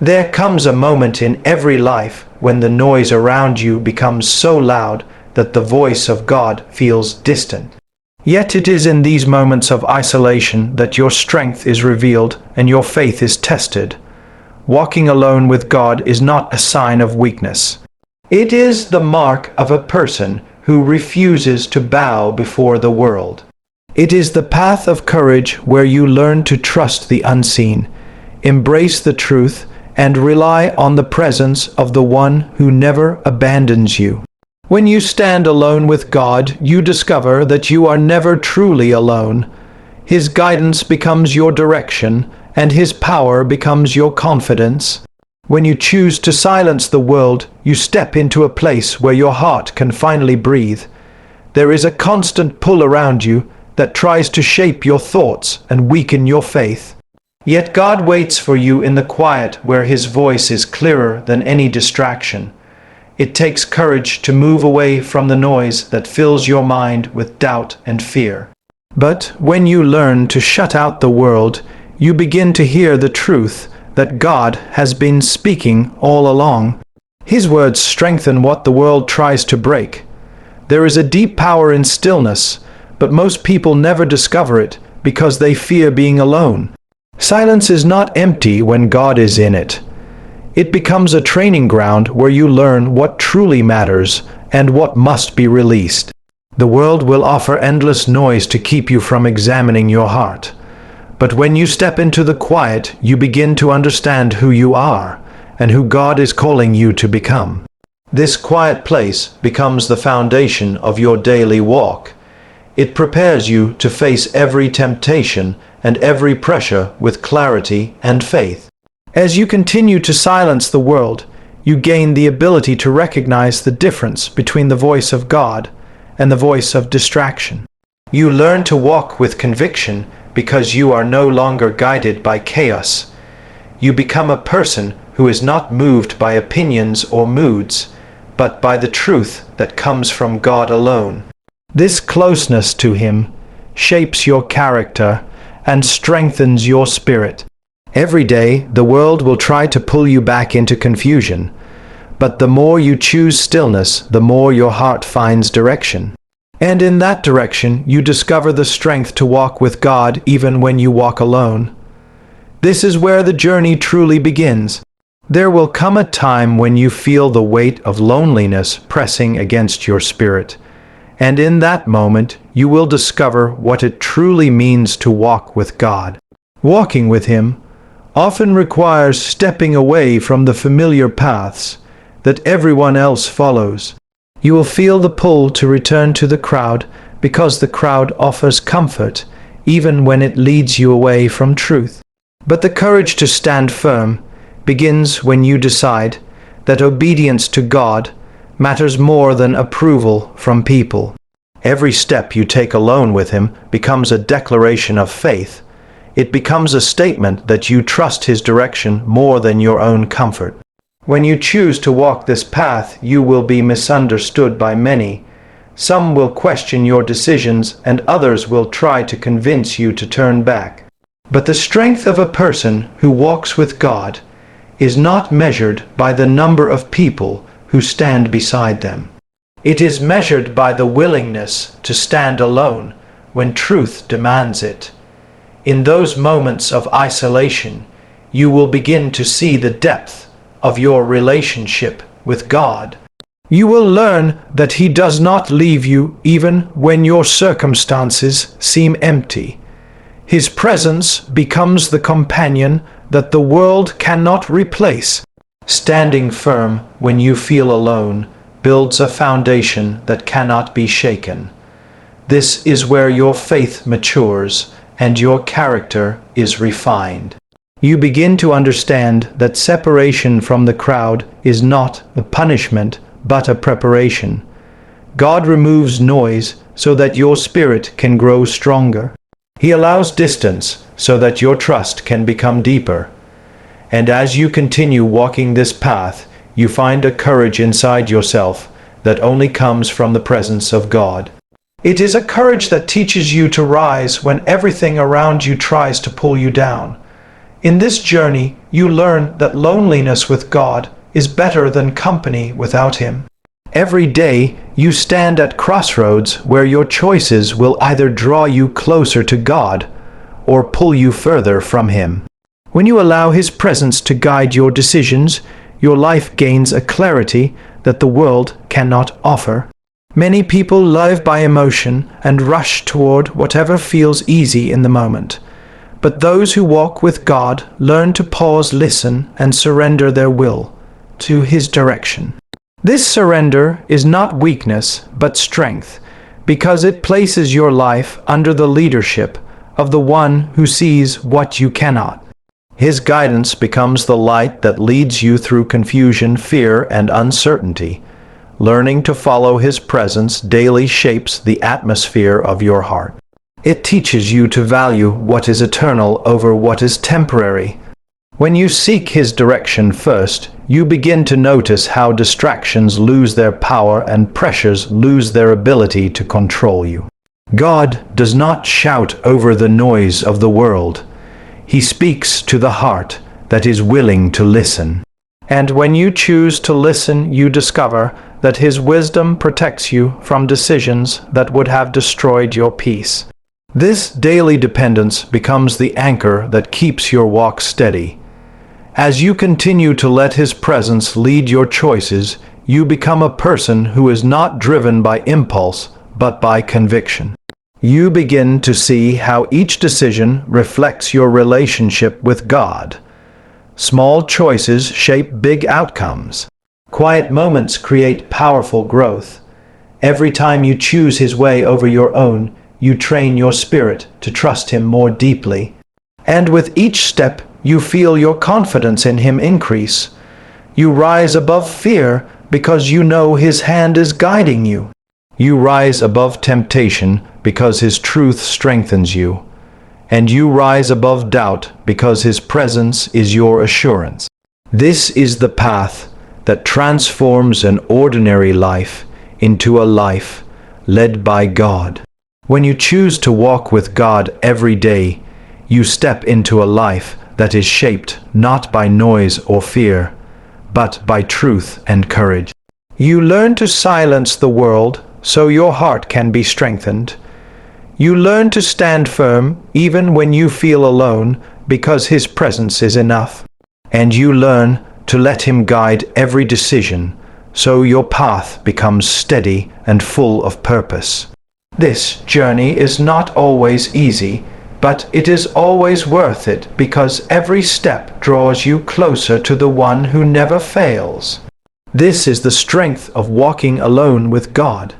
There comes a moment in every life when the noise around you becomes so loud that the voice of God feels distant. Yet it is in these moments of isolation that your strength is revealed and your faith is tested. Walking alone with God is not a sign of weakness. It is the mark of a person who refuses to bow before the world. It is the path of courage where you learn to trust the unseen, embrace the truth, and rely on the presence of the one who never abandons you. When you stand alone with God, you discover that you are never truly alone. His guidance becomes your direction, and His power becomes your confidence. When you choose to silence the world, you step into a place where your heart can finally breathe. There is a constant pull around you that tries to shape your thoughts and weaken your faith. Yet God waits for you in the quiet where His voice is clearer than any distraction. It takes courage to move away from the noise that fills your mind with doubt and fear. But when you learn to shut out the world, you begin to hear the truth that God has been speaking all along. His words strengthen what the world tries to break. There is a deep power in stillness, but most people never discover it because they fear being alone. Silence is not empty when God is in it. It becomes a training ground where you learn what truly matters and what must be released. The world will offer endless noise to keep you from examining your heart. But when you step into the quiet, you begin to understand who you are and who God is calling you to become. This quiet place becomes the foundation of your daily walk. It prepares you to face every temptation and every pressure with clarity and faith. As you continue to silence the world, you gain the ability to recognize the difference between the voice of God and the voice of distraction. You learn to walk with conviction because you are no longer guided by chaos. You become a person who is not moved by opinions or moods, but by the truth that comes from God alone. This closeness to Him shapes your character and strengthens your spirit. Every day, the world will try to pull you back into confusion, but the more you choose stillness, the more your heart finds direction. And in that direction, you discover the strength to walk with God even when you walk alone. This is where the journey truly begins. There will come a time when you feel the weight of loneliness pressing against your spirit. And in that moment, you will discover what it truly means to walk with God. Walking with Him often requires stepping away from the familiar paths that everyone else follows. You will feel the pull to return to the crowd because the crowd offers comfort, even when it leads you away from truth. But the courage to stand firm begins when you decide that obedience to God matters more than approval from people. Every step you take alone with Him becomes a declaration of faith. It becomes a statement that you trust His direction more than your own comfort. When you choose to walk this path, you will be misunderstood by many. Some will question your decisions, and others will try to convince you to turn back. But the strength of a person who walks with God is not measured by the number of people who stand beside them. It is measured by the willingness to stand alone when truth demands it. In those moments of isolation, you will begin to see the depth of your relationship with God. You will learn that He does not leave you even when your circumstances seem empty. His presence becomes the companion that the world cannot replace. Standing firm when you feel alone builds a foundation that cannot be shaken. This is where your faith matures and your character is refined. You begin to understand that separation from the crowd is not a punishment, but a preparation. God removes noise so that your spirit can grow stronger. He allows distance so that your trust can become deeper. And as you continue walking this path, you find a courage inside yourself that only comes from the presence of God. It is a courage that teaches you to rise when everything around you tries to pull you down. In this journey, you learn that loneliness with God is better than company without Him. Every day, you stand at crossroads where your choices will either draw you closer to God or pull you further from Him. When you allow His presence to guide your decisions, your life gains a clarity that the world cannot offer. Many people live by emotion and rush toward whatever feels easy in the moment. But those who walk with God learn to pause, listen, and surrender their will to His direction. This surrender is not weakness, but strength, because it places your life under the leadership of the One who sees what you cannot. His guidance becomes the light that leads you through confusion, fear, and uncertainty. Learning to follow His presence daily shapes the atmosphere of your heart. It teaches you to value what is eternal over what is temporary. When you seek His direction first, you begin to notice how distractions lose their power and pressures lose their ability to control you. God does not shout over the noise of the world. He speaks to the heart that is willing to listen. And when you choose to listen, you discover that His wisdom protects you from decisions that would have destroyed your peace. This daily dependence becomes the anchor that keeps your walk steady. As you continue to let His presence lead your choices, you become a person who is not driven by impulse, but by conviction. You begin to see how each decision reflects your relationship with God. Small choices shape big outcomes. Quiet moments create powerful growth. Every time you choose His way over your own, you train your spirit to trust Him more deeply. And with each step, you feel your confidence in Him increase. You rise above fear because you know His hand is guiding you. You rise above temptation because His truth strengthens you. And you rise above doubt because His presence is your assurance. This is the path that transforms an ordinary life into a life led by God. When you choose to walk with God every day, you step into a life that is shaped not by noise or fear, but by truth and courage. You learn to silence the world so your heart can be strengthened. You learn to stand firm even when you feel alone because His presence is enough. And you learn to let Him guide every decision so your path becomes steady and full of purpose. This journey is not always easy, but it is always worth it because every step draws you closer to the One who never fails. This is the strength of walking alone with God.